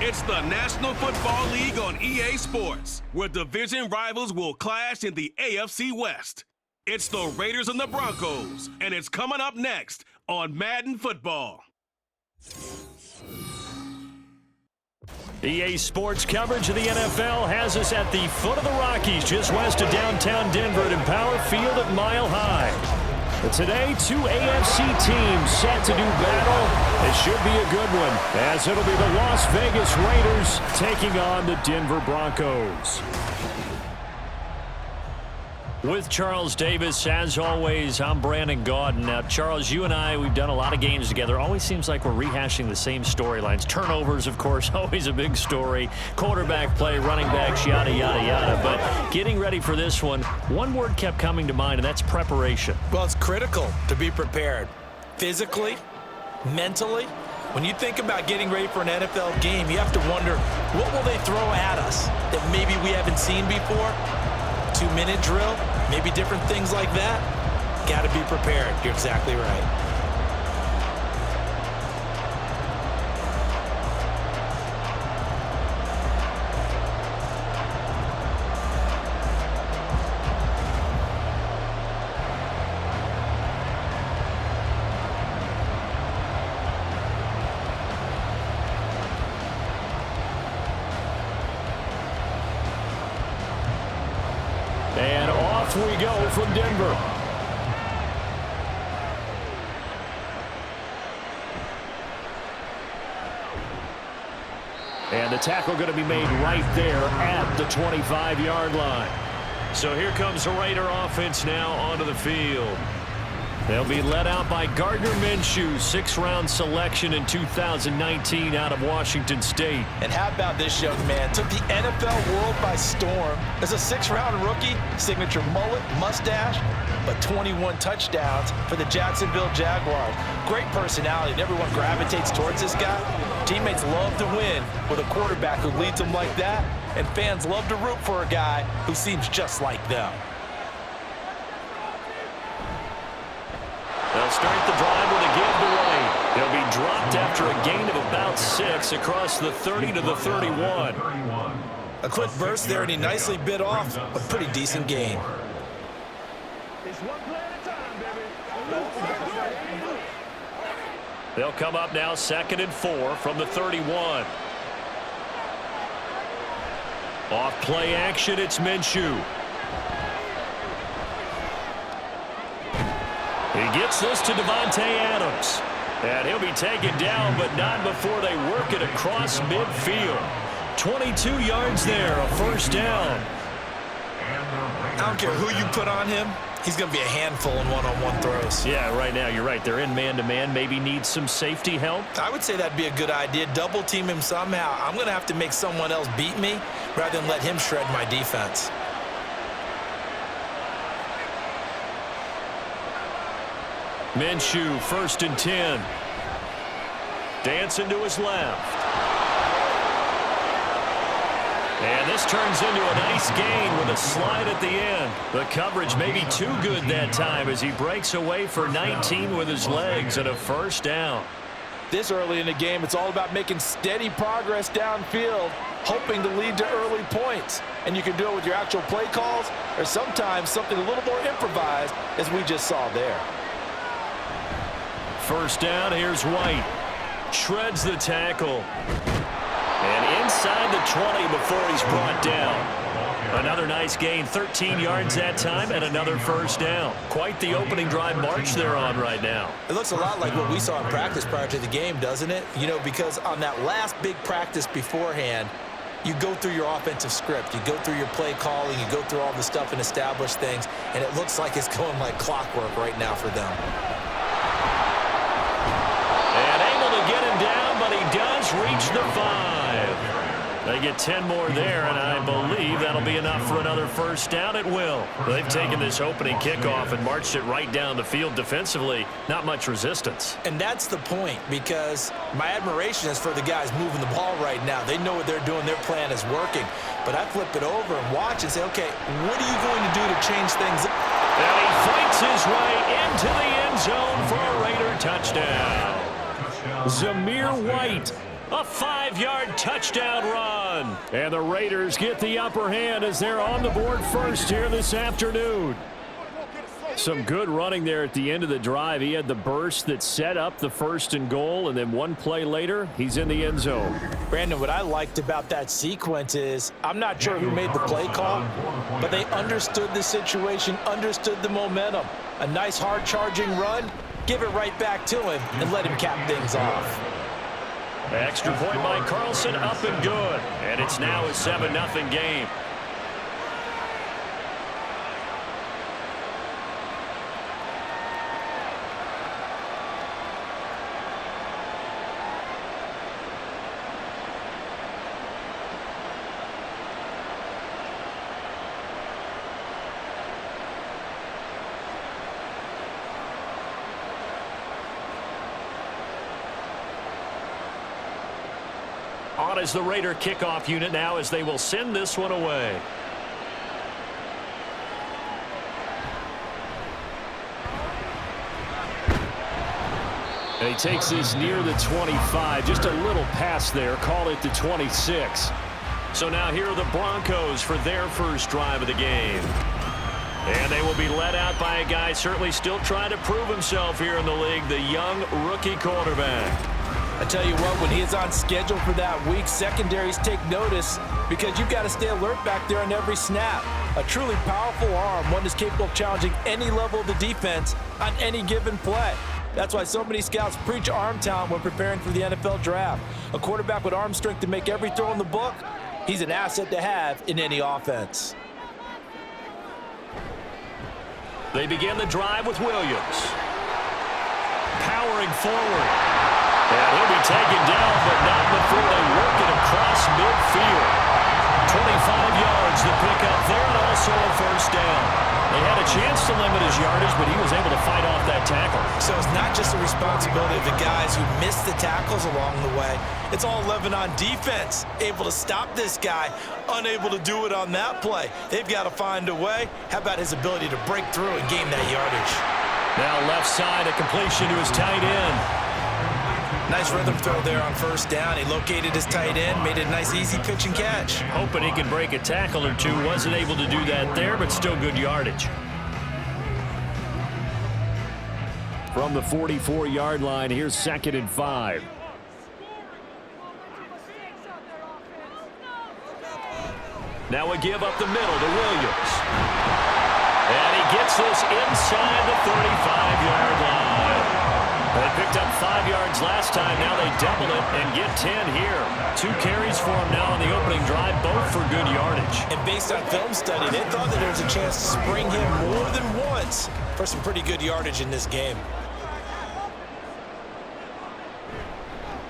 It's the National Football League on EA Sports, where division rivals will clash in the AFC West. It's the Raiders and the Broncos, and it's coming up next on Madden Football. EA Sports coverage of the NFL has us at the foot of the Rockies, just west of downtown Denver at Empower Field at Mile High. But today, two AFC teams set to do battle. It should be a good one, as it'll be the Las Vegas Raiders taking on the Denver Broncos. With Charles Davis, as always, I'm Brandon Gaudin. Now, Charles, you and I, we've done a lot of games together. Always seems like we're rehashing the same storylines. Turnovers, of course, always a big story. Quarterback play, running backs, yada, yada, yada. But getting ready for this one word kept coming to mind, and that's preparation. Well, it's critical to be prepared. Physically, mentally. When you think about getting ready for an NFL game, you have to wonder, what will they throw at us that maybe we haven't seen before? 2-minute drill, maybe different things like that. Got to be prepared. You're exactly right. And off we go from Denver. And the tackle going to be made right there at the 25-yard line. So here comes the Raider offense now onto the field. They'll be led out by Gardner Minshew, 6th-round selection in 2019 out of Washington State. And how about this young man? Took the NFL world by storm. As a 6th-round rookie, signature mullet, mustache, but 21 touchdowns for the Jacksonville Jaguars. Great personality, and everyone gravitates towards this guy. Teammates love to win with a quarterback who leads them like that, and fans love to root for a guy who seems just like them. They'll start the drive with a giveaway. They'll be dropped after a gain of about 6 across the 30 to the 31. A quick burst there, and he nicely bit off a pretty decent gain. They'll come up now 2nd and 4 from the 31. Off play action, it's Minshew. He gets this to Devontae Adams. And he'll be taken down, but not before they work it across midfield. 22 yards there, a first down. I don't care who you put on him. He's going to be a handful in one-on-one throws. Yeah, right now, you're right. They're in man-to-man. Maybe need some safety help. I would say that'd be a good idea. Double team him somehow. I'm going to have to make someone else beat me rather than let him shred my defense. Minshew, 1st and 10. Dancing to his left. And this turns into a nice gain with a slide at the end. The coverage may be too good that time as he breaks away for 19 with his legs and a first down. This early in the game, it's all about making steady progress downfield, hoping to lead to early points. And you can do it with your actual play calls or sometimes something a little more improvised, as we just saw there. First down, here's White. Shreds the tackle. And inside the 20 before he's brought down. Another nice gain, 13 yards that time, and another first down. Quite the opening drive march they're on right now. It looks a lot like what we saw in practice prior to the game, doesn't it? You know, because on that last big practice beforehand, you go through your offensive script. You go through your play calling. You go through all the stuff and establish things, and it looks like it's going like clockwork right now for them. And able to get him down, but he does reach the 5. They get 10 more there, and I believe that'll be enough for another first down. It will. They've taken this opening kickoff and marched it right down the field defensively. Not much resistance. And that's the point, because my admiration is for the guys moving the ball right now. They know what they're doing. Their plan is working. But I flip it over and watch and say, okay, what are you going to do to change things? And he fights his way into the end zone for a Raider touchdown. Zamir White A 5-yard touchdown run. And the Raiders get the upper hand as they're on the board first here this afternoon. Some good running there at the end of the drive. He had the burst that set up the 1st and goal, and then one play later, he's in the end zone. Brandon, what I liked about that sequence is I'm not sure who made the play call, but they understood the situation, understood the momentum. A nice hard-charging run, give it right back to him, and let him cap things off. Extra point by Carlson, up and good. And it's now a 7-0 game. On is the Raider kickoff unit now as they will send this one away. And he takes this near the 25. Just a little pass there. Call it the 26. So now here are the Broncos for their first drive of the game. And they will be led out by a guy certainly still trying to prove himself here in the league, the young rookie quarterback. I tell you what, when he is on schedule for that week, secondaries take notice because you've got to stay alert back there on every snap. A truly powerful arm, one that's capable of challenging any level of the defense on any given play. That's why so many scouts preach arm talent when preparing for the NFL draft. A quarterback with arm strength to make every throw in the book, he's an asset to have in any offense. They begin the drive with Williams. Powering forward. And he'll be taken down, but not before they work it across midfield. 25 yards to pick up there, and also a first down. They had a chance to limit his yardage, but he was able to fight off that tackle. So it's not just the responsibility of the guys who missed the tackles along the way. It's all 11 on defense, able to stop this guy, unable to do it on that play. They've got to find a way. How about his ability to break through and gain that yardage? Now left side, a completion to his tight end. Nice rhythm throw there on first down. He located his tight end, made it a nice easy pitch and catch. Hoping he can break a tackle or two. Wasn't able to do that there, but still good yardage. From the 44-yard line, here's 2nd and 5. Now a give up the middle to Williams. And he gets this inside the 35-yard line. They picked up 5 yards last time. Now they double it and get 10 here. 2 carries for him now on the opening drive, both for good yardage. And based on film study, they thought that there was a chance to spring him more than once for some pretty good yardage in this game.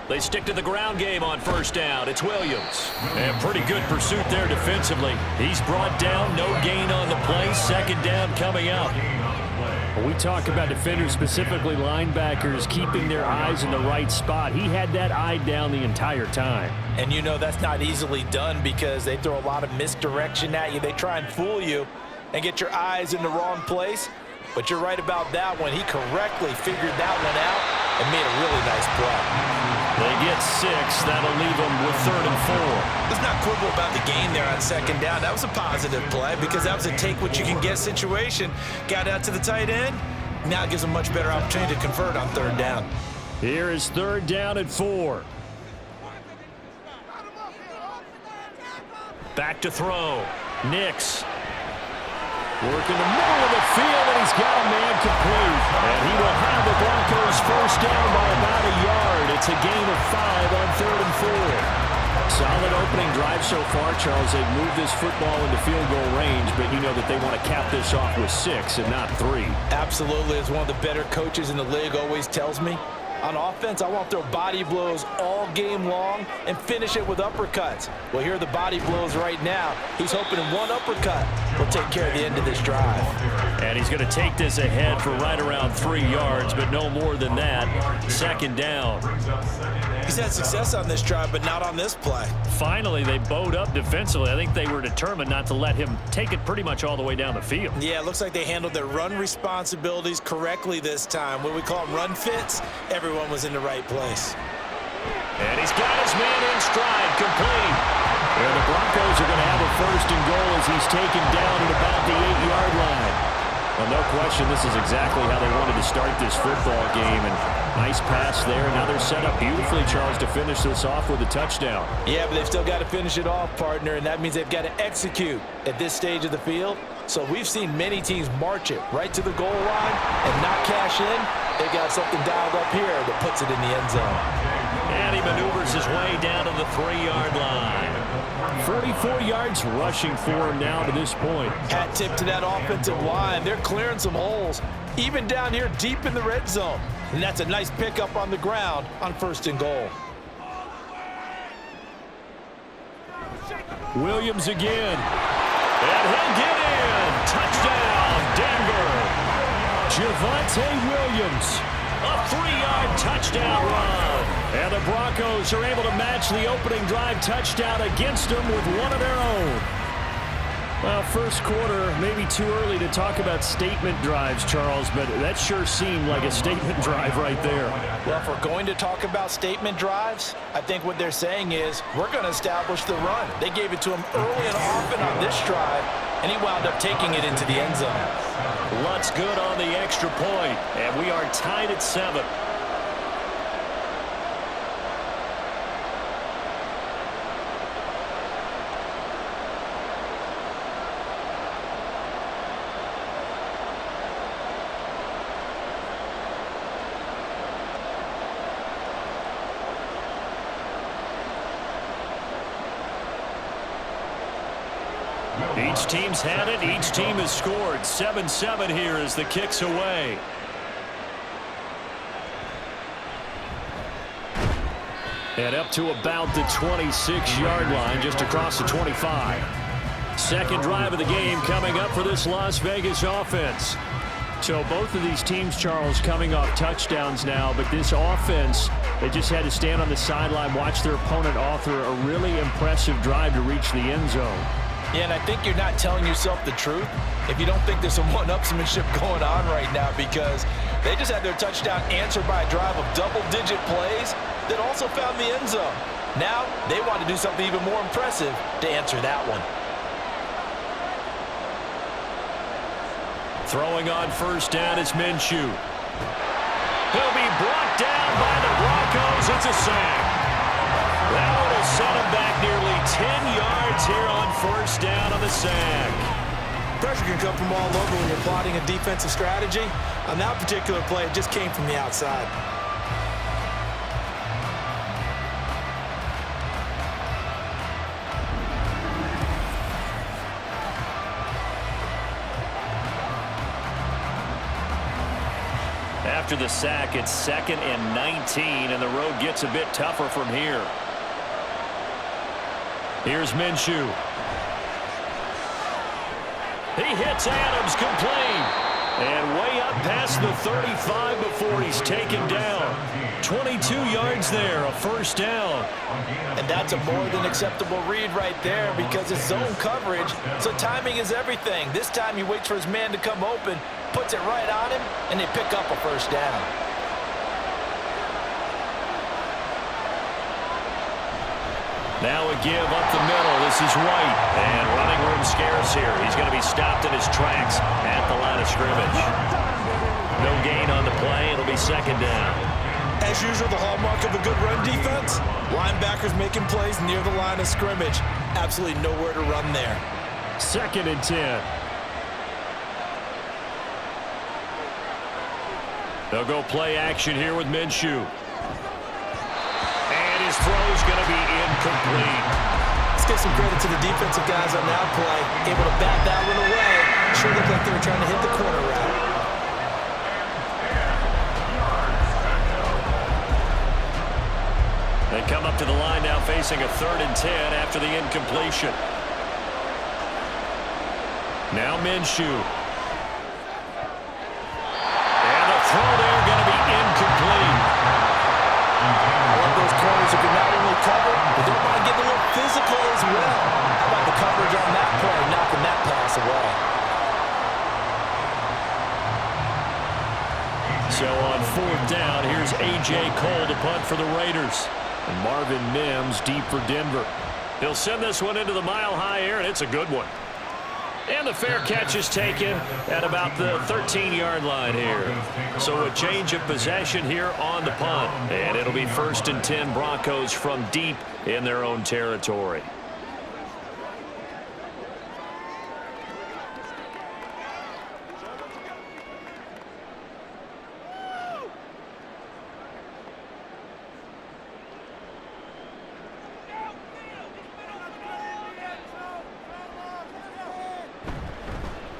They stick to the ground game on first down. It's Williams. And pretty good pursuit there defensively. He's brought down, no gain on the play. 2nd down coming up. When we talk about defenders, specifically linebackers, keeping their eyes in the right spot, he had that eye down the entire time. And you know that's not easily done because they throw a lot of misdirection at you. They try and fool you and get your eyes in the wrong place. But you're right about that one. He correctly figured that one out and made a really nice play. They get 6. That'll leave them with 3rd and 4. Let's not quibble about the gain there on 2nd down. That was a positive play because that was a take-what-you-can-get situation. Got out to the tight end. Now it gives them a much better opportunity to convert on 3rd down. Here is 3rd down at 4. Back to throw. Nix. Work in the middle of the field, and he's got a man complete. And he will have the Broncos first down by about a yard. It's a gain of 5 on 3rd and 4. Solid opening drive so far, Charles. They've moved this football into field goal range, but you know that they want to cap this off with 6 and not 3. Absolutely. As one of the better coaches in the league always tells me, on offense, I want to throw body blows all game long and finish it with uppercuts. Well, here are the body blows right now. He's hoping in one uppercut will take care of the end of this drive. And he's going to take this ahead for right around 3 yards, but no more than that. 2nd down. He's had success on this drive, but not on this play. Finally, they bowed up defensively. I think they were determined not to let him take it pretty much all the way down the field. Yeah, it looks like they handled their run responsibilities correctly this time. What we call them run fits, everyone was in the right place. And he's got his man in stride, complete. And the Broncos are going to have a first and goal as he's taken down at about the 8-yard line. Well, no question, this is exactly how they wanted to start this football game. And nice pass there. Now they're set up beautifully, Charles, to finish this off with a touchdown. Yeah, but they've still got to finish it off, partner, and that means they've got to execute at this stage of the field. So we've seen many teams march it right to the goal line and not cash in. They got something dialed up here that puts it in the end zone. And he maneuvers his way down to the 3-yard line. 44 yards rushing for him now to this point. Hat tip to that offensive line. They're clearing some holes, even down here deep in the red zone. And that's a nice pickup on the ground on first and goal. Williams again. And he'll get in. Touchdown, Denver. Javonte Williams. A 3-yard touchdown run. And the Broncos are able to match the opening drive touchdown against them with one of their own. Well, first quarter, maybe too early to talk about statement drives, Charles, but that sure seemed like a statement drive right there. Well, if we're going to talk about statement drives, I think what they're saying is we're going to establish the run. They gave it to him early and often on this drive, and he wound up taking it into the end zone. Lutt's good on the extra point, and we are tied at 7. Each team's had it. Each team has scored. 7-7 here as the kick's away. And up to about the 26-yard line, just across the 25. Second drive of the game coming up for this Las Vegas offense. So both of these teams, Charles, coming off touchdowns now, but this offense, they just had to stand on the sideline, watch their opponent author a really impressive drive to reach the end zone. Yeah, and I think you're not telling yourself the truth if you don't think there's some one-upsmanship going on right now, because they just had their touchdown answered by a drive of double-digit plays that also found the end zone. Now they want to do something even more impressive to answer that one. Throwing on first down is Minshew. He'll be brought down by the Broncos. It's a sack. That one will set him back nearly 10 yards here on first down on the sack. Pressure can come from all over when you're plotting a defensive strategy. On that particular play, it just came from the outside. After the sack, it's 2nd and 19, and the road gets a bit tougher from here. Here's Minshew. He hits Adams complete. And way up past the 35 before he's taken down. 22 yards there, a first down. And that's a more than acceptable read right there because it's zone coverage, so timing is everything. This time he waits for his man to come open, puts it right on him, and they pick up a first down. Now a give up the middle. This is White. And running room scarce here. He's going to be stopped in his tracks at the line of scrimmage. No gain on the play. It'll be second down. As usual, the hallmark of a good run defense, linebackers making plays near the line of scrimmage. Absolutely nowhere to run there. 2nd and 10. They'll go play action here with Minshew. And his throw's going to be incomplete. Let's give some credit to the defensive guys on that play. Able to bat that one away. Sure looked like they were trying to hit the corner route. They come up to the line now facing a 3rd and 10 after the incompletion. Now Minshew. And the throw there going to be incomplete. I love those corners who can not only cover, but they want to get a little physical as well. How about the coverage on that play, knocking that pass away? So on 4th down, here's A.J. Cole to punt for the Raiders. And Marvin Mims deep for Denver. He'll send this one into the mile-high air, and it's a good one. And the fair catch is taken at about the 13-yard line here. So a change of possession here on the punt. And it'll be 1st and 10 Broncos from deep in their own territory.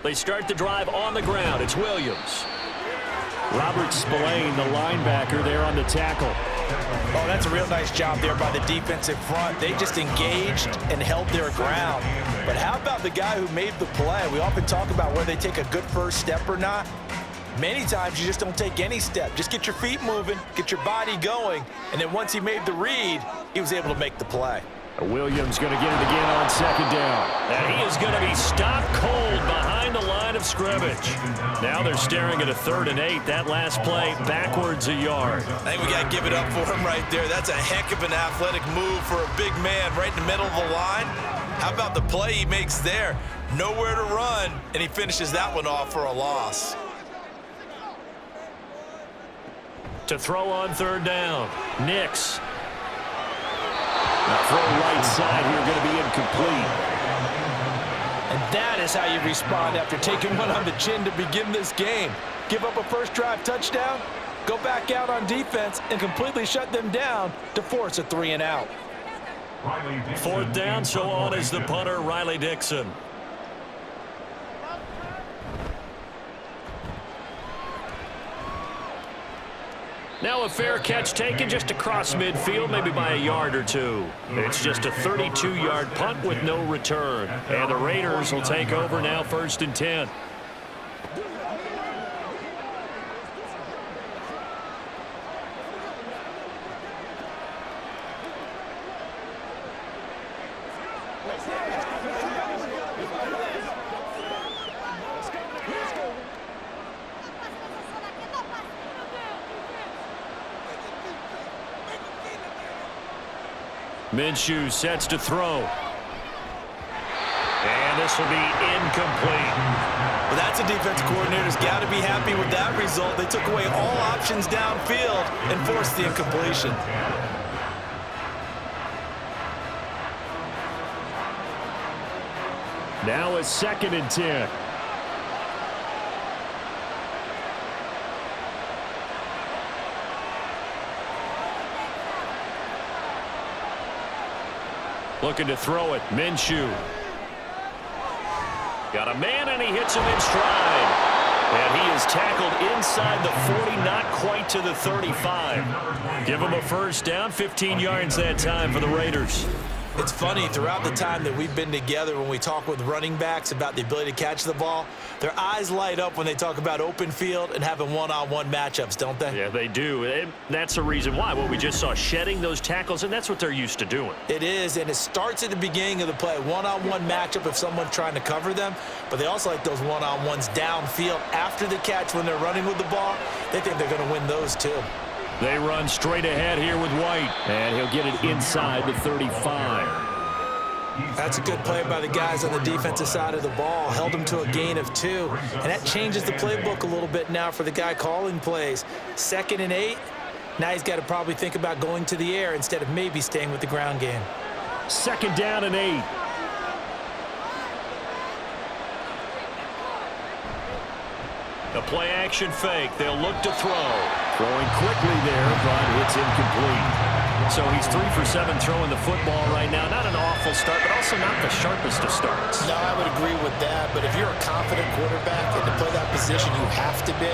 They start the drive on the ground. It's Williams. Robert Spillane, the linebacker, there on the tackle. Oh, that's a real nice job there by the defensive front. They just engaged and held their ground. But how about the guy who made the play? We often talk about whether they take a good first step or not. Many times you just don't take any step. Just get your feet moving, get your body going, and then once he made the read, he was able to make the play. Williams going to get it again on 2nd down. And he is going to be stopped cold behind the line of scrimmage. Now they're staring at a 3rd and 8. That last play backwards a yard. I think we got to give it up for him right there. That's a heck of an athletic move for a big man right in the middle of the line. How about the play he makes there? Nowhere to run, and he finishes that one off for a loss. To throw on 3rd down. Nix. Throw right side here, going to be incomplete. And that is how you respond after taking one on the chin to begin this game. Give up a first drive touchdown, go back out on defense, and completely shut them down to force a 3 and out. 4th down, so on is the punter, Riley Dixon. Now a fair catch taken just across midfield, maybe by a yard or two. It's just a 32-yard punt with no return. And the Raiders will take over now, 1st and 10. Minshew sets to throw. And this will be incomplete. Well, that's a defensive coordinator's got to be happy with that result. They took away all options downfield and forced the incompletion. Now a 2nd and 10. Looking to throw it. Minshew. Got a man, and he hits him in stride. And he is tackled inside the 40, not quite to the 35. Give him a first down, 15 yards that time for the Raiders. It's funny, throughout the time that we've been together, when we talk with running backs about the ability to catch the ball, their eyes light up when they talk about open field and having one-on-one matchups, don't they? Yeah, they do. And that's the reason why. Well, we just saw shedding those tackles, and that's what they're used to doing. It is, and it starts at the beginning of the play. One-on-one matchup if someone's trying to cover them, but they also like those one-on-ones downfield after the catch when they're running with the ball. They think they're going to win those too. They run straight ahead here with White, and he'll get it inside the 35. That's a good play by the guys on the defensive side of the ball. Held them to a gain of 2, and that changes the playbook a little bit now for the guy calling plays. 2nd and 8, now he's got to probably think about going to the air instead of maybe staying with the ground game. 2nd down and 8. A play-action fake. They'll look to throw. Throwing quickly there, but it's incomplete. So he's 3 for 7 throwing the football right now. Not an awful start, but also not the sharpest of starts. No, I would agree with that. But if you're a confident quarterback and to play that position, you have to be.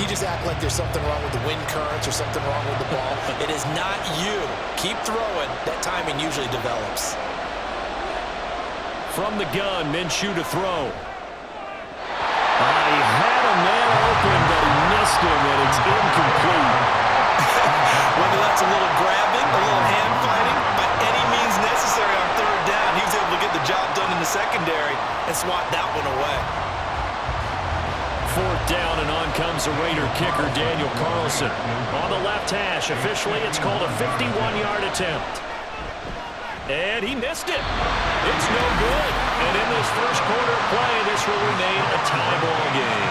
You just act like there's something wrong with the wind currents or something wrong with the ball. It is not you. Keep throwing. That timing usually develops. From the gun, Minshew to throw. He had a man open, but he missed him, and it's incomplete. Whether that's a little grabbing, a little hand fighting, by any means necessary on 3rd down, he was able to get the job done in the secondary and swat that one away. 4th down, and on comes the Raider kicker, Daniel Carlson. On the left hash, officially it's called a 51-yard attempt. And he missed it. It's no good. And in this first quarter of play, this will remain a tie ball game.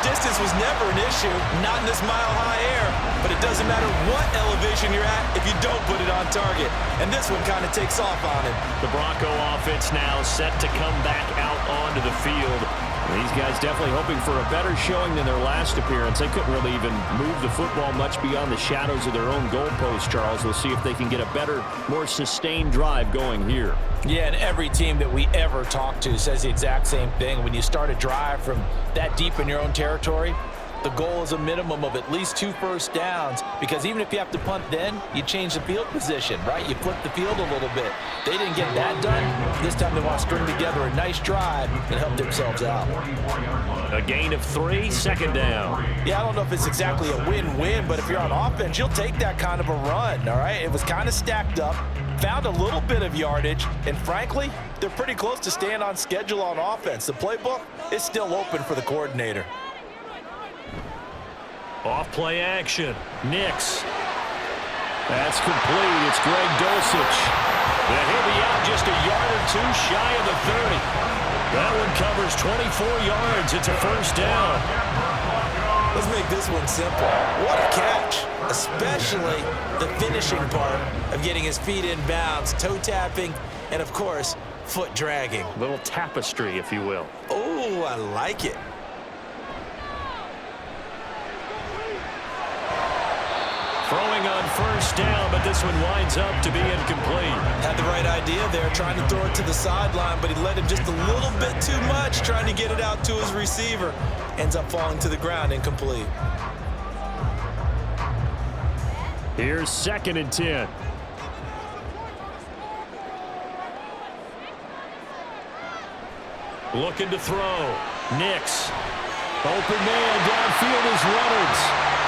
Distance was never an issue, not in this mile-high air, but it doesn't matter what elevation you're at if you don't put it on target. And this one kind of takes off on him. The Bronco offense now set to come back out onto the field. These guys definitely hoping for a better showing than their last appearance. They couldn't really even move the football much beyond the shadows of their own goalpost, Charles. We'll see if they can get a better, more sustained drive going here. Yeah, and every team that we ever talk to says the exact same thing. When you start a drive from that deep in your own territory, the goal is a minimum of at least 2 first downs, because even if you have to punt then, you change the field position, right? You flip the field a little bit. They didn't get that done. This time they want to string together a nice drive and help themselves out. A gain of 3, 2nd down. Yeah, I don't know if it's exactly a win-win, but if you're on offense, you'll take that kind of a run, all right? It was kind of stacked up, found a little bit of yardage, and frankly, they're pretty close to staying on schedule on offense. The playbook is still open for the coordinator. Off play action. Nix. That's complete. It's Greg Dulcich. And he'll be out just a yard or 2 shy of the 30. That one covers 24 yards. It's a first down. Let's make this one simple. What a catch, especially the finishing part of getting his feet in bounds, toe tapping, and of course, foot dragging. A little tapestry, if you will. Oh, I like it. Throwing on first down, but this one winds up to be incomplete. Had the right idea there, trying to throw it to the sideline, but he let him just a little bit too much, trying to get it out to his receiver. Ends up falling to the ground, incomplete. Here's 2nd and 10. Looking to throw. Nix. Open man downfield is Reynolds.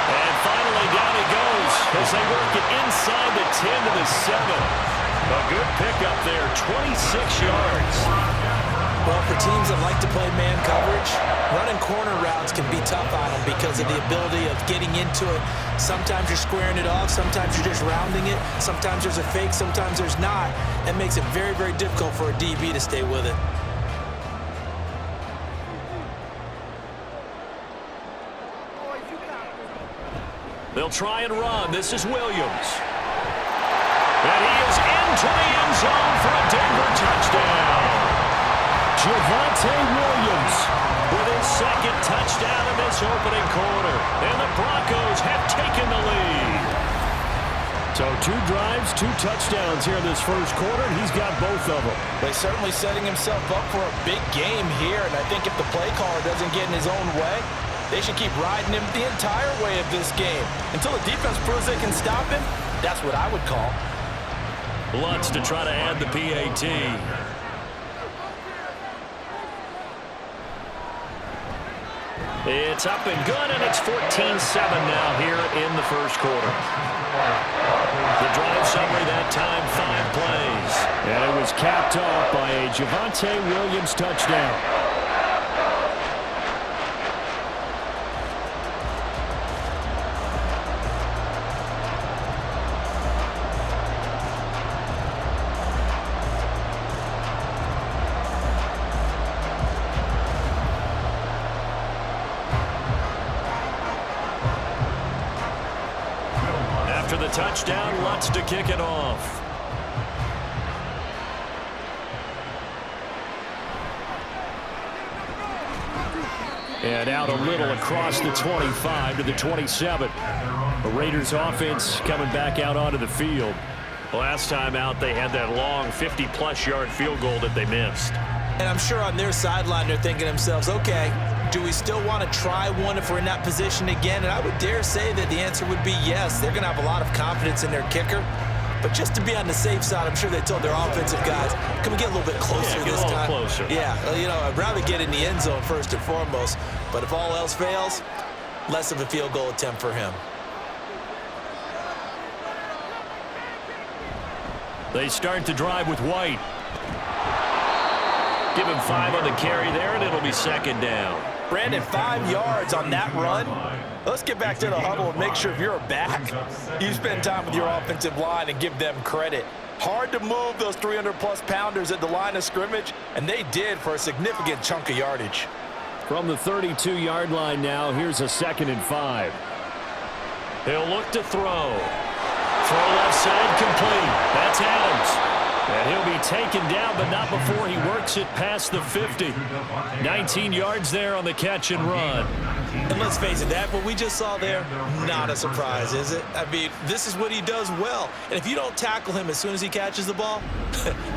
And finally down he goes as they work it inside the 10 to the 7. A good pickup there, 26 yards. Well, for teams that like to play man coverage, running corner routes can be tough on them because of the ability of getting into it. Sometimes you're squaring it off, sometimes you're just rounding it, sometimes there's a fake, sometimes there's not. That makes it very, very difficult for a DB to stay with it. They'll try and run. This is Williams. And he is into the end zone for a Denver touchdown. Javonte Williams with his 2nd touchdown in this opening quarter. And the Broncos have taken the lead. So 2 drives, 2 touchdowns here in this first quarter, and he's got both of them. But he's certainly setting himself up for a big game here, and I think if the play caller doesn't get in his own way, they should keep riding him the entire way of this game. Until the defense proves they can stop him, that's what I would call. Lutz to try to add the PAT. It's up and good, and it's 14-7 now here in the first quarter. The drive summary that time, 5 plays. And it was capped off by a Javonte Williams touchdown. The touchdown, Lutz to kick it off. And out a little across the 25 to the 27. The Raiders offense coming back out onto the field. Last time out, they had that long 50-plus yard field goal that they missed. And I'm sure on their sideline, they're thinking to themselves, okay, do we still want to try one if we're in that position again? And I would dare say that the answer would be yes. They're going to have a lot of confidence in their kicker. But just to be on the safe side, I'm sure they told their offensive guys, can we get a little bit closer this time? Get a little closer. Yeah, you know, I'd rather get in the end zone first and foremost. But if all else fails, less of a field goal attempt for him. They start to drive with White. Give him 5 on the carry there, and it'll be 2nd down. Brandon, 5 yards on that run. Let's get back to the huddle and make sure if you're a back, you spend time with your offensive line and give them credit. Hard to move those 300-plus pounders at the line of scrimmage, and they did for a significant chunk of yardage. From the 32-yard line now, here's a 2nd and 5. He'll look to throw. Throw left side complete. That's Adams. And he'll be taken down, but not before he works it past the 50. 19 yards there on the catch and run. And let's face it, that what we just saw there, not a surprise, is it? I mean, this is what he does well. And if you don't tackle him as soon as he catches the ball,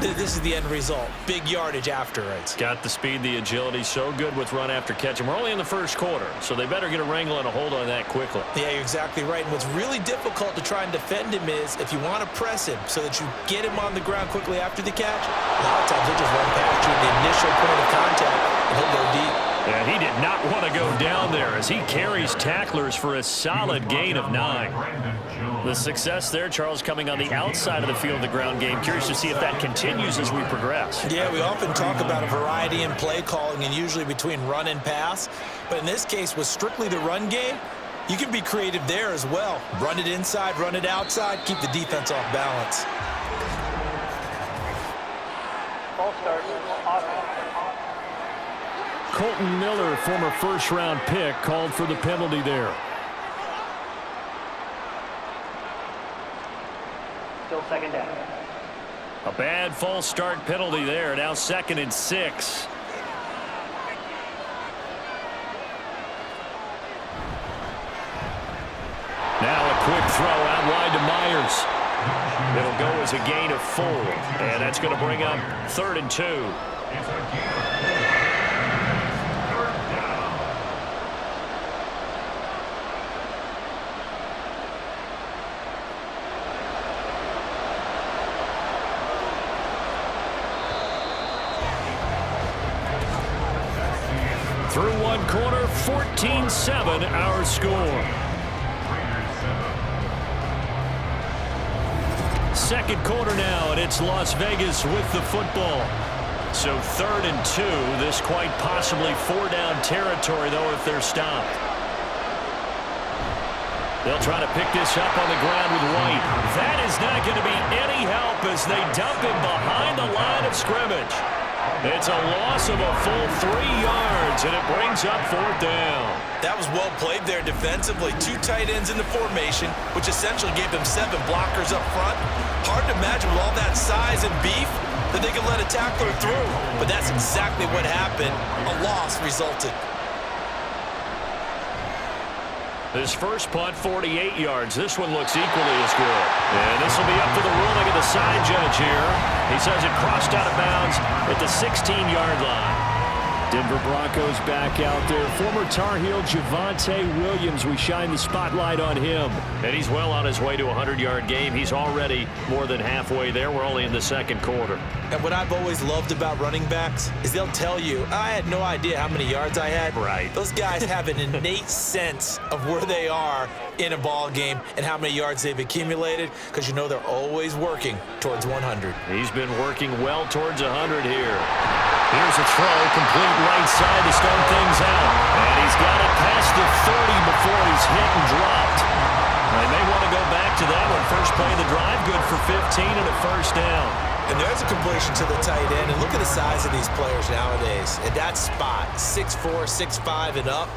this is the end result. Big yardage after it. Got the speed, the agility, so good with run after catch. And we're only in the first quarter, so they better get a wrangle and a hold on that quickly. Yeah, you're exactly right. And what's really difficult to try and defend him is if you want to press him so that you get him on the ground quickly after the catch, a lot of times he'll just run past you at the initial point of contact and he'll go deep. And he did not want to go down there as he carries tacklers for a solid gain of 9. The success there, Charles, coming on the outside of the field of the ground game. Curious to see if that continues as we progress. Yeah, we often talk about a variety in play calling and usually between run and pass. But in this case, with strictly the run game, you can be creative there as well. Run it inside, run it outside, keep the defense off balance. Ball start. Colton Miller, former first-round pick, called for the penalty there. Still 2nd down. A bad false start penalty there. Now 2nd and 6. Now a quick throw out wide to Myers. It'll go as a gain of 4. And that's going to bring up 3rd and 2. Through one quarter, 14-7 our score. Second quarter now, and it's Las Vegas with the football. So 3rd and 2. This quite possibly 4-down territory, though, if they're stopped. They'll try to pick this up on the ground with White. That is not going to be any help as they dump him behind the line of scrimmage. It's a loss of a full 3 yards, and it brings up 4th down. That was well played there defensively. 2 tight ends in the formation, which essentially gave them 7 blockers up front. Hard to imagine with all that size and beef that they could let a tackler through. But that's exactly what happened. A loss resulted. His first punt, 48 yards. This one looks equally as good. And this will be up to the ruling of the side judge here. He says it crossed out of bounds at the 16-yard line. Denver Broncos back out there. Former Tar Heel Javonte Williams, we shine the spotlight on him. And he's well on his way to a 100-yard game. He's already more than halfway there. We're only in the second quarter. And what I've always loved about running backs is they'll tell you, I had no idea how many yards I had. Right. Those guys have an innate sense of where they are in a ball game and how many yards they've accumulated because you know they're always working towards 100. He's been working well towards 100 here. Here's a throw, complete right side to start things out. And he's got it past the 30 before he's hit and dropped. They may want to go back to that one. First play of the drive, good for 15 and a first down. And there's a completion to the tight end. And look at the size of these players nowadays. At that spot, 6'4", 6'5", and up.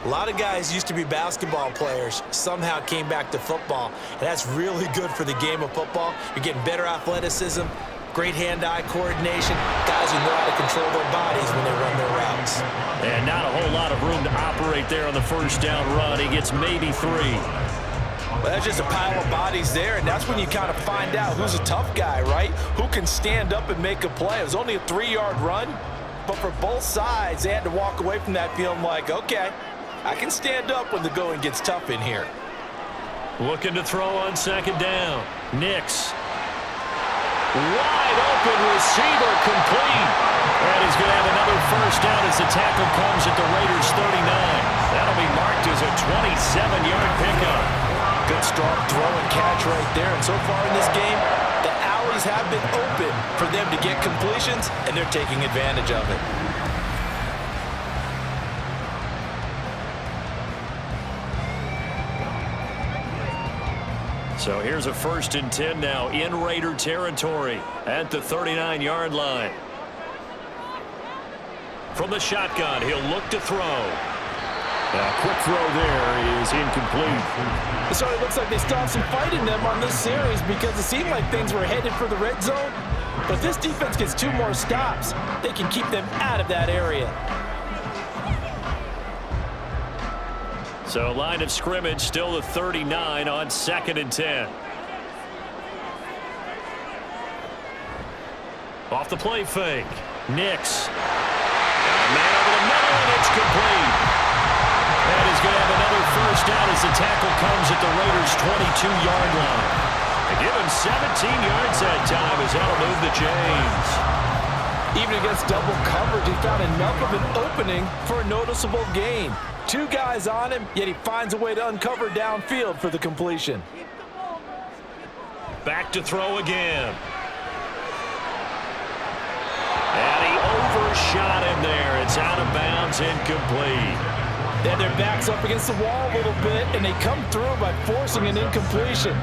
A lot of guys used to be basketball players, somehow came back to football. And that's really good for the game of football. You're getting better athleticism, great hand-eye coordination, guys who know how to control their bodies when they run their routes. And not a whole lot of room to operate there on the first down run. He gets maybe 3. Well, that's just a pile of bodies there, and that's when you kind of find out who's a tough guy, right? Who can stand up and make a play. It was only a 3-yard run, but for both sides, they had to walk away from that feeling like, okay, I can stand up when the going gets tough in here. Looking to throw on second down. Nix. Wide open receiver complete. And he's going to have another first down as the tackle comes at the Raiders' 39. That'll be marked as a 27-yard pickup. Good strong throw and catch right there. And so far in this game, the alleys have been open for them to get completions, and they're taking advantage of it. So here's a 1st and 10 now in Raider territory at the 39-yard line. From the shotgun, he'll look to throw. Quick throw there is incomplete. It sort of looks like they still have some fight in them on this series because it seemed like things were headed for the red zone. But if this defense gets 2 more stops, they can keep them out of that area. So line of scrimmage still the 39 on 2nd and 10. Off the play fake. Nix. Got a man over the middle, and it's complete. And he's going to have another 1st down as the tackle comes at the Raiders' 22-yard line. They give him 17 yards that time as that'll move the chains. Even against double coverage, he found enough of an opening for a noticeable gain. 2 guys on him, yet he finds a way to uncover downfield for the completion. Back to throw again. And he overshot him there. It's out of bounds, incomplete. They had their backs up against the wall a little bit, and they come through by forcing an incompletion.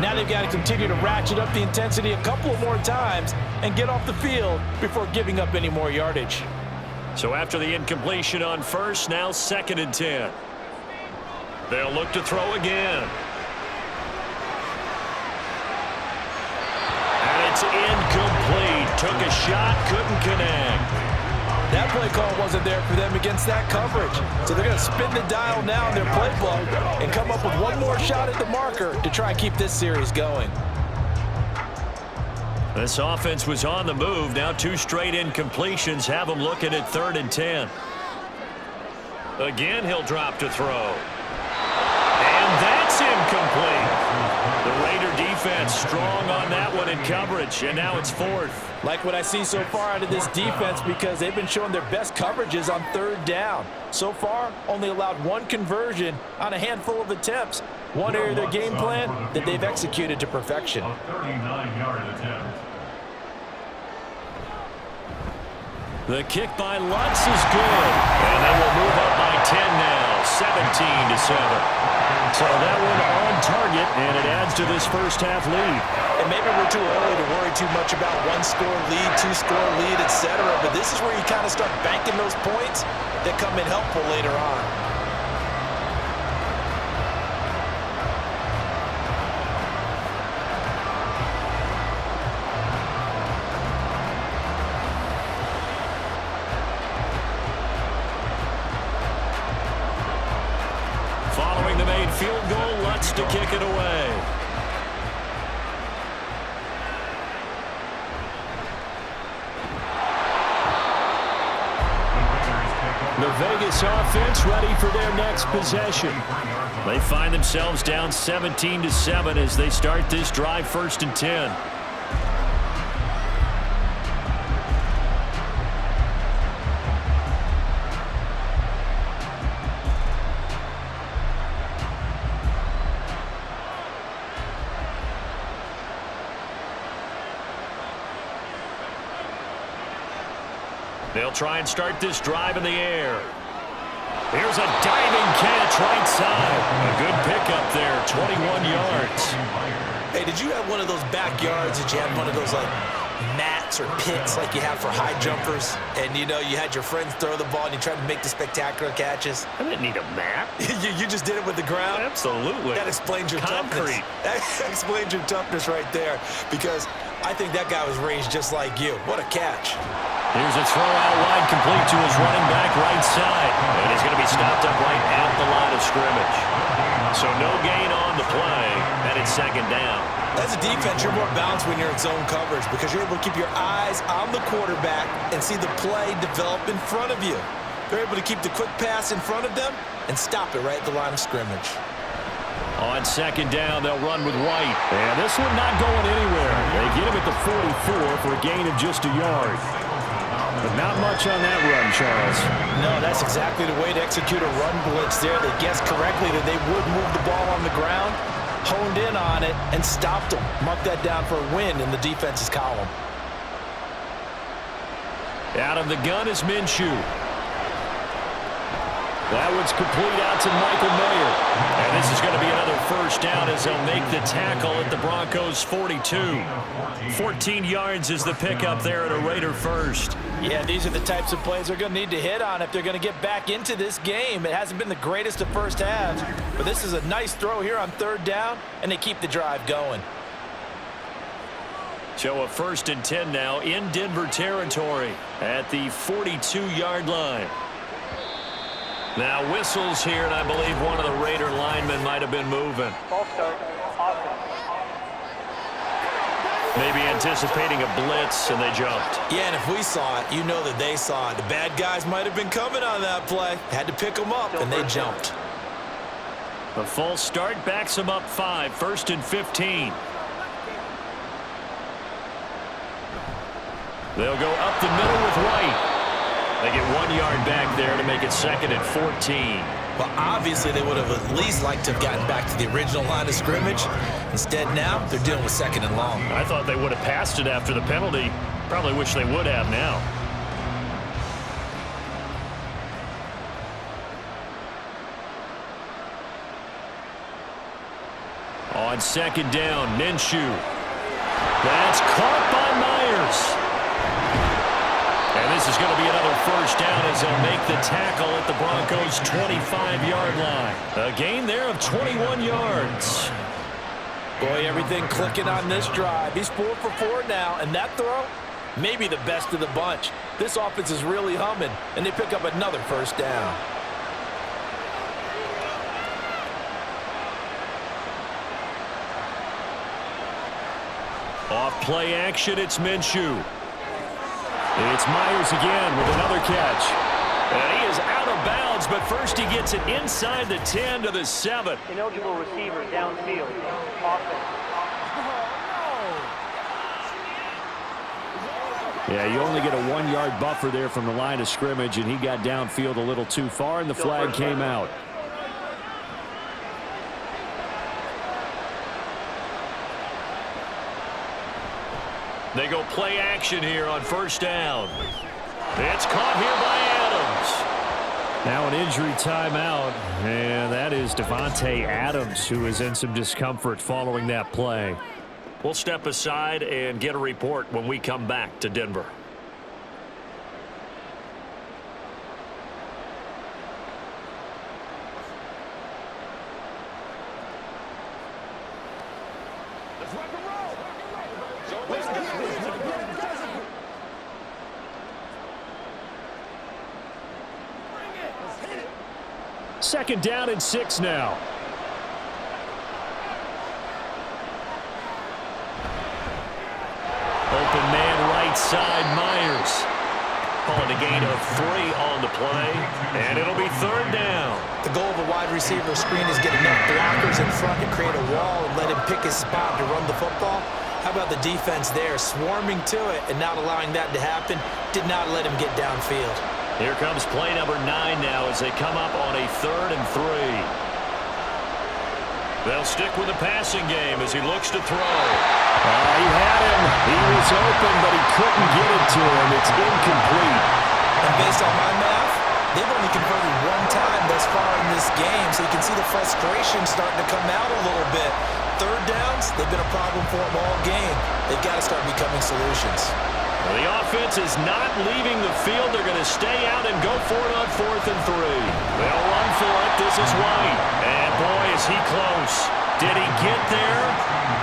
Now they've got to continue to ratchet up the intensity a couple of more times and get off the field before giving up any more yardage. So after the incompletion on 1st, now 2nd and 10. They'll look to throw again. And it's incomplete. Took a shot, couldn't connect. That play call wasn't there for them against that coverage. So they're going to spin the dial now in their playbook and come up with 1 more shot at the marker to try and keep this series going. This offense was on the move. Now 2 straight incompletions have them looking at 3rd and 10. Again, he'll drop to throw. And that's incomplete. The Raider defense strong on that one in coverage, and now it's 4th. Like what I see so far out of this defense because they've been showing their best coverages on 3rd down. So far, only allowed 1 conversion on a handful of attempts. One area of their game plan that they've executed to perfection. A 39-yard attempt. The kick by Lutz is good. And they will move up by 10 now, 17-7. So that one on target, and it adds to this first half lead. And maybe we're too early to worry too much about 1-score lead, 2-score lead, etc. But this is where you kind of start banking those points that come in helpful later on. Following the made field goal, Lutz to kick it away. The Vegas offense ready for their next possession. They find themselves down 17-7 as they start this drive, 1st and 10. They'll try and start this drive in the air. Here's a diving catch right side. A good pickup there, 21 yards. Hey, did you have one of those backyards? Did you have one of those like mats or pits like you have for high jumpers? And you know, you had your friends throw the ball and you tried to make the spectacular catches? I didn't need a mat. you just did it with the ground? Absolutely. That explains your toughness. That explains your toughness right there, because I think that guy was raised just like you. What a catch. Here's a throw out wide, complete to his running back right side. And he's going to be stopped up right at the line of scrimmage. So no gain on the play, and it's 2nd down. As a defense, you're more balanced when you're in zone coverage because you're able to keep your eyes on the quarterback and see the play develop in front of you. They're able to keep the quick pass in front of them and stop it right at the line of scrimmage. On 2nd down, they'll run with White. And this one not going anywhere. They get him at the 44 for a gain of just a yard. But not much on that run, Charles. No, that's exactly the way to execute a run blitz there. They guessed correctly that they would move the ball on the ground, honed in on it, and stopped them. Mark that down for a win in the defense's column. Out of the gun is Minshew. That one's complete out to Michael Mayer. And this is going to be another first down as they'll make the tackle at the Broncos' 42. 14 yards is the pickup there at a Raider first. Yeah, these are the types of plays they're going to need to hit on if they're going to get back into this game. It hasn't been the greatest of first halves, but this is a nice throw here on third down, and they keep the drive going. So a 1st and 10 now in Denver territory at the 42-yard line. Now whistles here, and I believe one of the Raider linemen might have been moving. False start. Offense. Maybe anticipating a blitz, and they jumped. Yeah, and if we saw it, you know that they saw it. The bad guys might have been coming on that play. Had to pick them up, and they jumped. The false start backs them up 5, 1st and 15. They'll go up the middle with White. They get 1 yard back there to make it 2nd and 14. Well, obviously they would have at least liked to have gotten back to the original line of scrimmage. Instead now, they're dealing with 2nd and long. I thought they would have passed it after the penalty. Probably wish they would have now. On 2nd down, Minshew. That's caught by Myers. And this is going to be another first down as they'll make the tackle at the Broncos' 25-yard line. A gain there of 21 yards. Boy, everything clicking on this drive. He's 4 for 4 now, and that throw, maybe the best of the bunch. This offense is really humming, and they pick up another first down. Off play action, it's Minshew. It's Myers again with another catch. And he is out of bounds, but first he gets it inside the 10 to the 7. Ineligible receiver downfield. Offense. Yeah, you only get a 1 yard buffer there from the line of scrimmage, and he got downfield a little too far, and the flag came out. They go play action here on first down. It's caught here by Adams. Now an injury timeout, and that is Devontae Adams, who is in some discomfort following that play. We'll step aside and get a report when we come back to Denver. Second down and 6 now. Open man right side, Myers. Calling a gain of 3 on the play, and it'll be 3rd down. The goal of a wide receiver screen is get enough blockers in front to create a wall and let him pick his spot to run the football. How about the defense there, swarming to it and not allowing that to happen? Did not let him get downfield. Here comes play number 9 now as they come up on a 3rd and 3. They'll stick with the passing game as he looks to throw. He had him. He was open, but he couldn't get it to him. It's incomplete. And based on my math, they've only converted 1 time thus far in this game, so you can see the frustration starting to come out a little bit. 3rd downs, they've been a problem for them all game. They've got to start becoming solutions. Well, the offense is not leaving the field. They're going to stay out and go for it on 4th and 3. They'll run for it. This is White. And boy, is he close. Did he get there?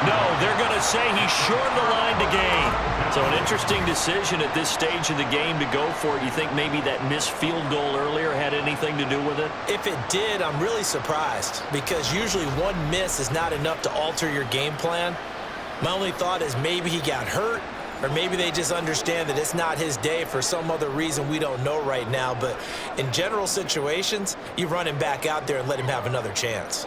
No, they're going to say he's short of the line to gain. So an interesting decision at this stage of the game to go for it. You think maybe that missed field goal earlier had anything to do with it? If it did, I'm really surprised because usually 1 miss is not enough to alter your game plan. My only thought is maybe he got hurt. Or maybe they just understand that it's not his day for some other reason we don't know right now. But in general situations, you run him back out there and let him have another chance.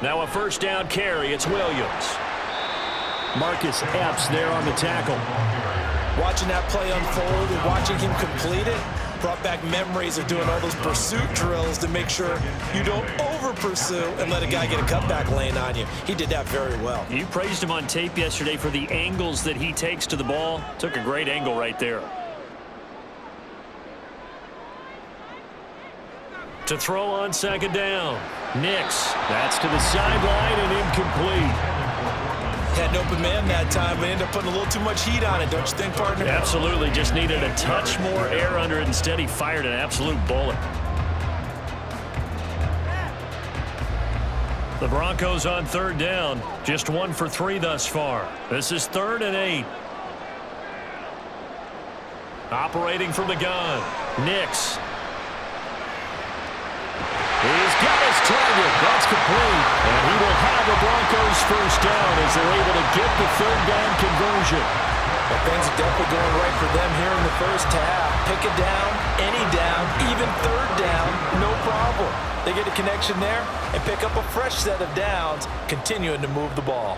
Now a first down carry. It's Williams. Marcus Epps there on the tackle. Watching that play unfold and watching him complete it, Brought back memories of doing all those pursuit drills to make sure you don't over-pursue and let a guy get a cutback lane on you. He did that very well. You praised him on tape yesterday for the angles that he takes to the ball. Took a great angle right there. To throw on second down. Nix. That's to the sideline and incomplete. Had an open man that time, but ended up putting a little too much heat on it, don't you think, partner? Absolutely. Just needed a touch more air under it. Instead, he fired an absolute bullet. The Broncos on third down. Just 1 for 3 thus far. This is 3rd and 8. Operating from the gun. Nix. He's got his target. That's complete. And he will have the Broncos first down as they're able to get the third down conversion. Well, things are definitely going right for them here in the first half. Pick a down, any down, even third down, no problem. They get a connection there and pick up a fresh set of downs, continuing to move the ball.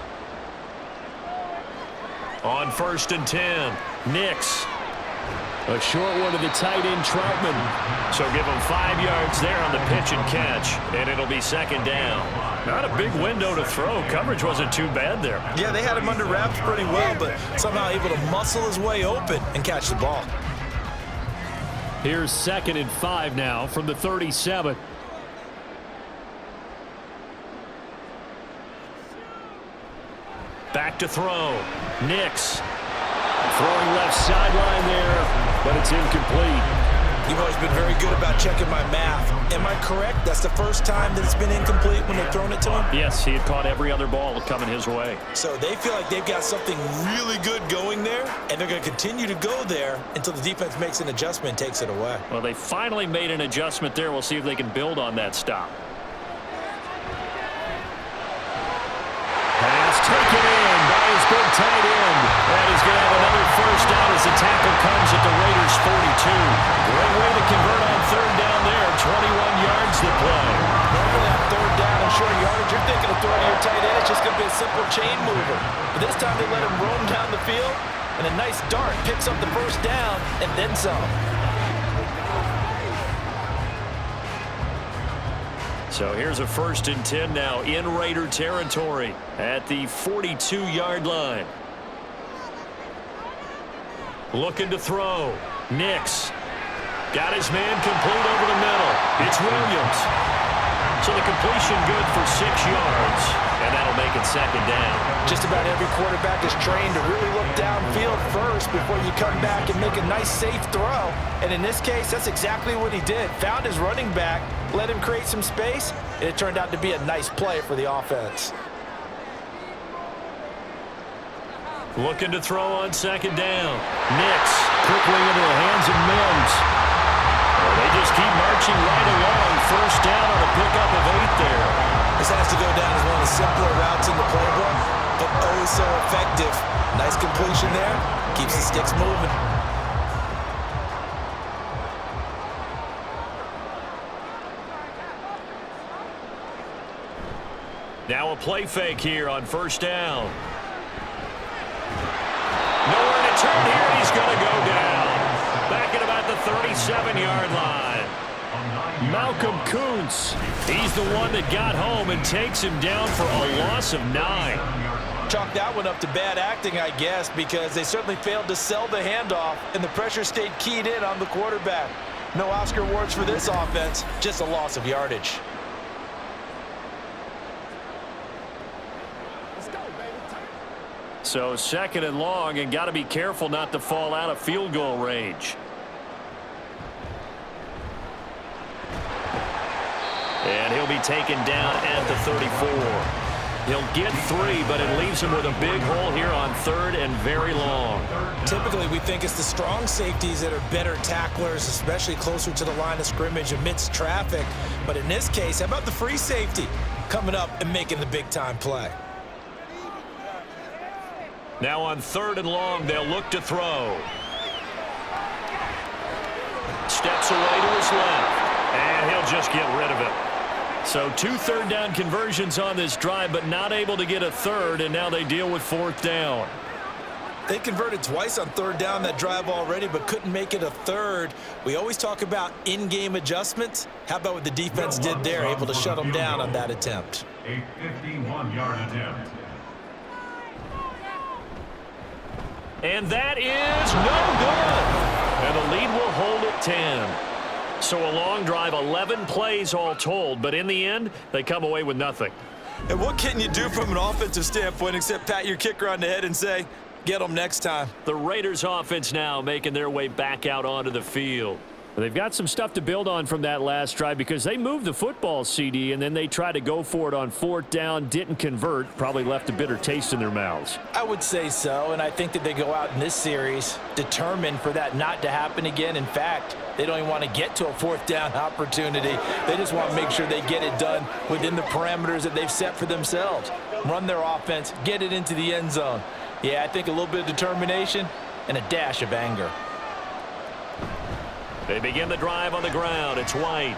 On 1st and 10, Nix. A short one to the tight end, Troutman. So give him 5 yards there on the pitch and catch, and it'll be 2nd down. Not a big window to throw. Coverage wasn't too bad there. Yeah, they had him under wraps pretty well, but somehow able to muscle his way open and catch the ball. Here's 2nd and 5 now from the 37. Back to throw. Nix. Throwing left sideline there, but it's incomplete. You've always been very good about checking my math. Am I correct? That's the first time that it's been incomplete when they've thrown it to him? Yes, he had caught every other ball coming his way. So they feel like they've got something really good going there, and they're going to continue to go there until the defense makes an adjustment and takes it away. Well, they finally made an adjustment there. We'll see if they can build on that stop. Pass taken in by his big tight end. And he's going to have another first down as the tackle comes at the Raiders' 42. Great way to convert on third down there. 21 yards to play. Normally on third down and short yardage, you're thinking of throwing to your tight end. It's just going to be a simple chain mover. But this time they let him roam down the field, and a nice dart picks up the first down and then some. So here's a 1st and 10 now in Raider territory at the 42-yard line. Looking to throw. Nix. Got his man complete over the middle. It's Williams. So the completion good for 6 yards, and that'll make it 2nd down. Just about every quarterback is trained to really look downfield first before you come back and make a nice, safe throw. And in this case, that's exactly what he did. Found his running back, let him create some space, and it turned out to be a nice play for the offense. Looking to throw on 2nd down. Nix quickly into the hands of Mims. Well, they just keep marching right along. First down on a pickup of 8 there. This has to go down as one of the simpler routes in the playbook, but oh so effective. Nice completion there. Keeps the sticks moving. Now a play fake here on 1st down. Nowhere to turn here, and he's going to go down. Back at about the 37-yard line. Malcolm Kuntz. He's the one that got home and takes him down for a loss of 9. Chalk that one up to bad acting, I guess, because they certainly failed to sell the handoff, and the pressure stayed keyed in on the quarterback. No Oscar awards for this offense, just a loss of yardage. So 2nd and long, and got to be careful not to fall out of field goal range. And he'll be taken down at the 34. He'll get 3, but it leaves him with a big hole here on 3rd and very long. Typically, we think it's the strong safeties that are better tacklers, especially closer to the line of scrimmage amidst traffic. But in this case, how about the free safety coming up and making the big-time play? Now on 3rd and long, they'll look to throw. Steps away to his left, and he'll just get rid of it. So 2 third down conversions on this drive, but not able to get a third, and now they deal with 4th down. They converted twice on third down that drive already, but couldn't make it a third. We always talk about in-game adjustments. How about what the defense did there, able to shut them down on that attempt? A 51-yard attempt. And that is no good. And the lead will hold at 10. So a long drive, 11 plays all told, but in the end, they come away with nothing. And what can you do from an offensive standpoint except pat your kicker on the head and say, get them next time? The Raiders offense now making their way back out onto the field. They've got some stuff to build on from that last drive because they moved the football, CD, and then they tried to go for it on fourth down, didn't convert, probably left a bitter taste in their mouths. I would say so, and I think that they go out in this series determined for that not to happen again. In fact, they don't even want to get to a fourth down opportunity. They just want to make sure they get it done within the parameters that they've set for themselves. Run their offense, get it into the end zone. Yeah, I think a little bit of determination and a dash of anger. They begin the drive on the ground. It's White.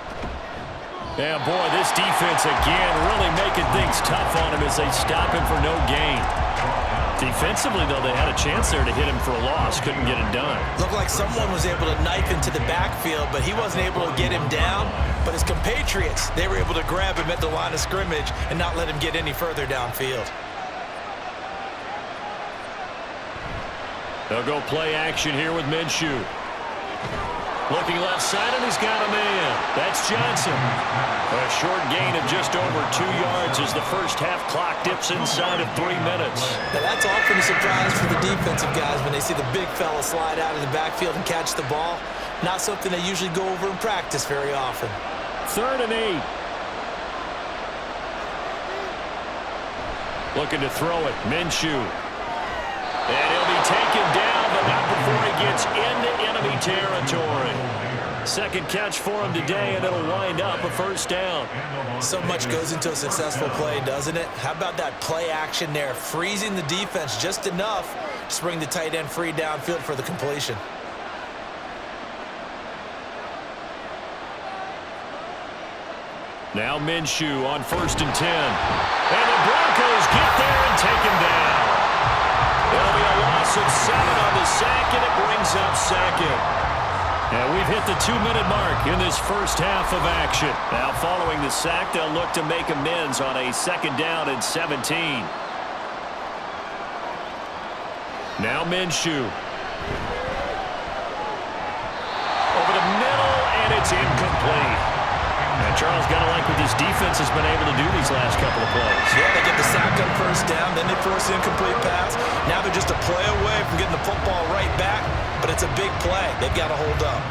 Yeah, boy, this defense again really making things tough on him as they stop him for no gain. Defensively, though, they had a chance there to hit him for a loss. Couldn't get it done. Looked like someone was able to knife into the backfield, but he wasn't able to get him down. But his compatriots, they were able to grab him at the line of scrimmage and not let him get any further downfield. They'll go play action here with Minshew. Looking left side, and he's got a man. That's Johnson. A short gain of just over 2 yards as the first half clock dips inside of 3 minutes. Now that's often a surprise for the defensive guys when they see the big fella slide out of the backfield and catch the ball. Not something they usually go over in practice very often. 3rd and 8. Looking to throw it. Minshew. And he'll be taken down, but not before he gets into enemy territory. Second catch for him today, and it'll wind up a first down. So much goes into a successful play, doesn't it? How about that play action there, freezing the defense just enough to bring the tight end free downfield for the completion. Now Minshew on 1st and 10. And the Broncos get there and take him down. It'll be a loss of 7 on the sack, and it brings up 2nd. And we've hit the 2-minute mark in this first half of action. Now following the sack, they'll look to make amends on a 2nd down and 17. Now Minshew. Over the middle, and it's incomplete. And Charles, got to like what this defense has been able to do these last couple of plays. Yeah, they get the sack on 1st down, then they force the incomplete pass. Now they're just a play away from getting the football right back, but it's a big play. They've got to hold up.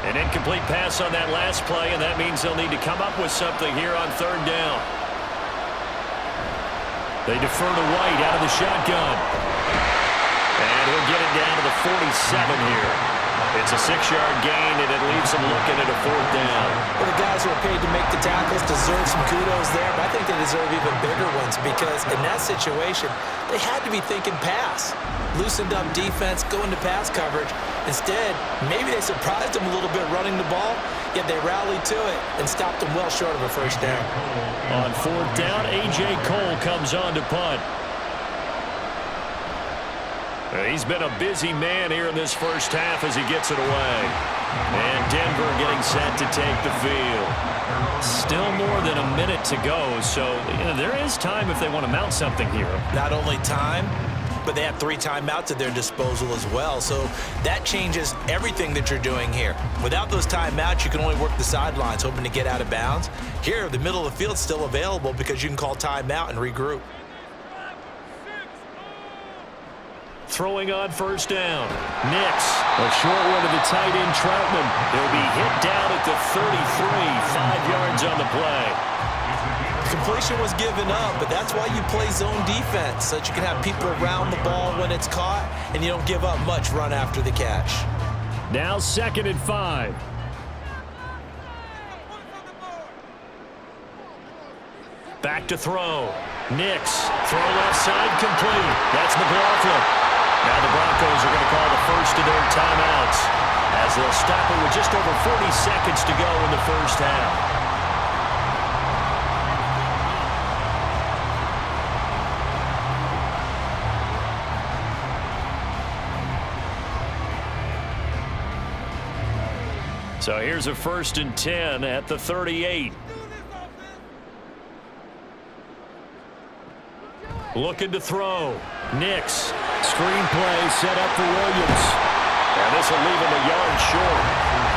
An incomplete pass on that last play, and that means they'll need to come up with something here on 3rd down. They defer to White out of the shotgun. And he'll get it down to the 47 here. It's a 6-yard gain, and it leaves them looking at a 4th down. Well, the guys who are paid to make the tackles deserve some kudos there, but I think they deserve even bigger ones because in that situation, they had to be thinking pass. Loosened up defense, going to pass coverage. Instead, maybe they surprised them a little bit running the ball, yet they rallied to it and stopped them well short of a 1st down. On 4th down, A.J. Cole comes on to punt. He's been a busy man here in this first half as he gets it away. And Denver getting set to take the field. Still more than a minute to go, so there is time if they want to mount something here. Not only time, but they have 3 timeouts at their disposal as well, so that changes everything that you're doing here. Without those timeouts, you can only work the sidelines, hoping to get out of bounds. Here, the middle of the field's still available because you can call timeout and regroup. Throwing on 1st down. Nix. A short one to the tight end, Troutman. He'll be hit down at the 33, 5 yards on the play. Completion was given up, but that's why you play zone defense, so that you can have people around the ball when it's caught, and you don't give up much run after the catch. Now 2nd and 5. Back to throw. Nix. Throw left side, complete. That's McLaughlin. Now the Broncos are going to call the first of their timeouts as they'll stop it with just over 40 seconds to go in the first half. So here's a 1st and 10 at the 38. Looking to throw. Nix. Screen play set up for Williams. And this will leave him a yard short.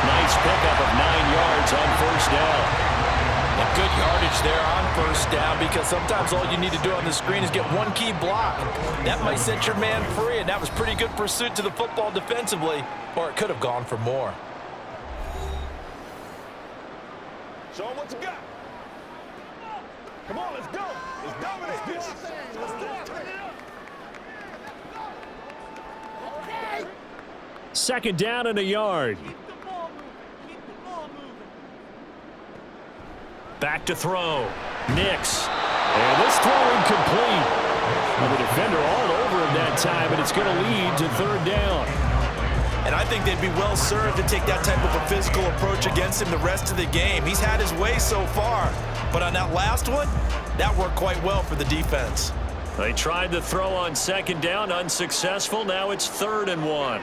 Nice pickup of 9 yards on 1st down. And good yardage there on 1st down, because sometimes all you need to do on the screen is get one key block. That might set your man free, and that was pretty good pursuit to the football defensively, or it could have gone for more. Show him what you got. Come on, let's go. Let's dominate this. Second down and a yard. Back to throw. Nix. And this throw incomplete. Well, the defender all over him that time, and it's going to lead to 3rd down. And I think they'd be well served to take that type of a physical approach against him the rest of the game. He's had his way so far, but on that last one, that worked quite well for the defense. They tried to throw on 2nd down, unsuccessful. Now it's 3rd and 1.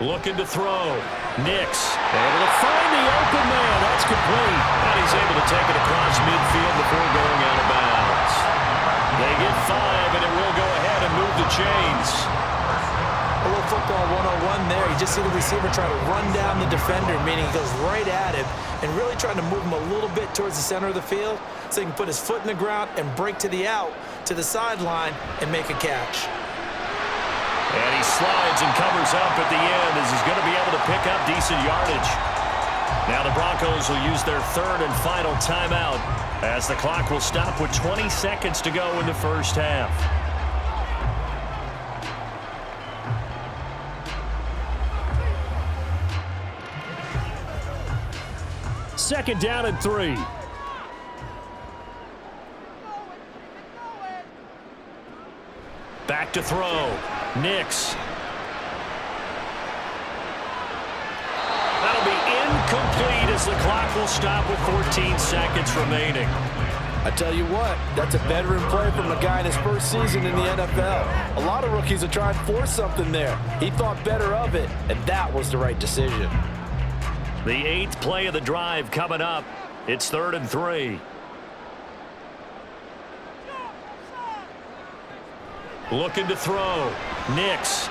Looking to throw. Nix. Able to find the open man. That's complete. And he's able to take it across midfield before going out of bounds. They get 5, and it will go ahead and move the chains. A little football 101 there. You just see the receiver try to run down the defender, meaning he goes right at him and really trying to move him a little bit towards the center of the field so he can put his foot in the ground and break to the out, to the sideline, and make a catch. And he slides and covers up at the end as he's going to be able to pick up decent yardage. Now the Broncos will use their 3rd and final timeout as the clock will stop with 20 seconds to go in the 1st half. Second down and 3. Back to throw. Nix. That'll be incomplete as the clock will stop with 14 seconds remaining. I tell you what, that's a veteran play from a guy in his first season in the NFL. A lot of rookies are trying to force something there. He thought better of it, and that was the right decision. The 8th play of the drive coming up. It's 3rd and 3. Looking to throw. Nix.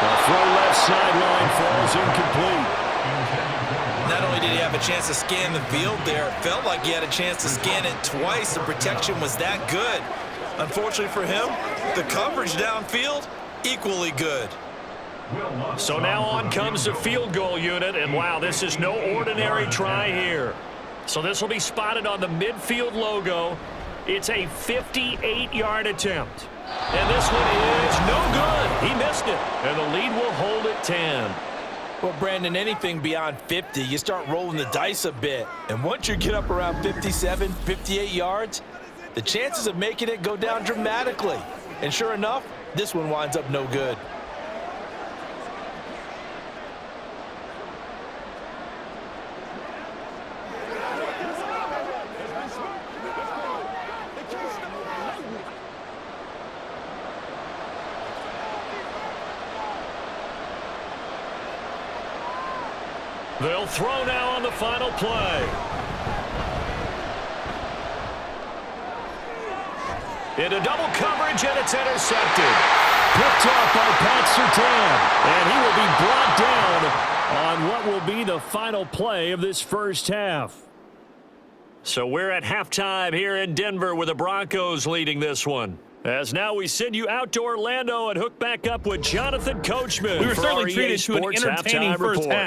A throw left sideline falls incomplete. Not only did he have a chance to scan the field there, it felt like he had a chance to scan it twice. The protection was that good. Unfortunately for him, the coverage downfield, equally good. So now on comes the field goal unit, and wow, this is no ordinary try here. So this will be spotted on the midfield logo. It's a 58-yard attempt. And this one is no good. He missed it, and the lead will hold at 10. Well, Brandon, anything beyond 50, you start rolling the dice a bit. And once you get up around 57, 58 yards, the chances of making it go down dramatically. And sure enough, this one winds up no good. They'll throw now on the final play. Into double coverage, and it's intercepted. Picked off by Pat Surtain. And he will be brought down on what will be the final play of this 1st half. So we're at halftime here in Denver with the Broncos leading this one. As now we send you out to Orlando and hook back up with Jonathan Coachman. We were for certainly our treated EA to an Sports entertaining halftime first report. half.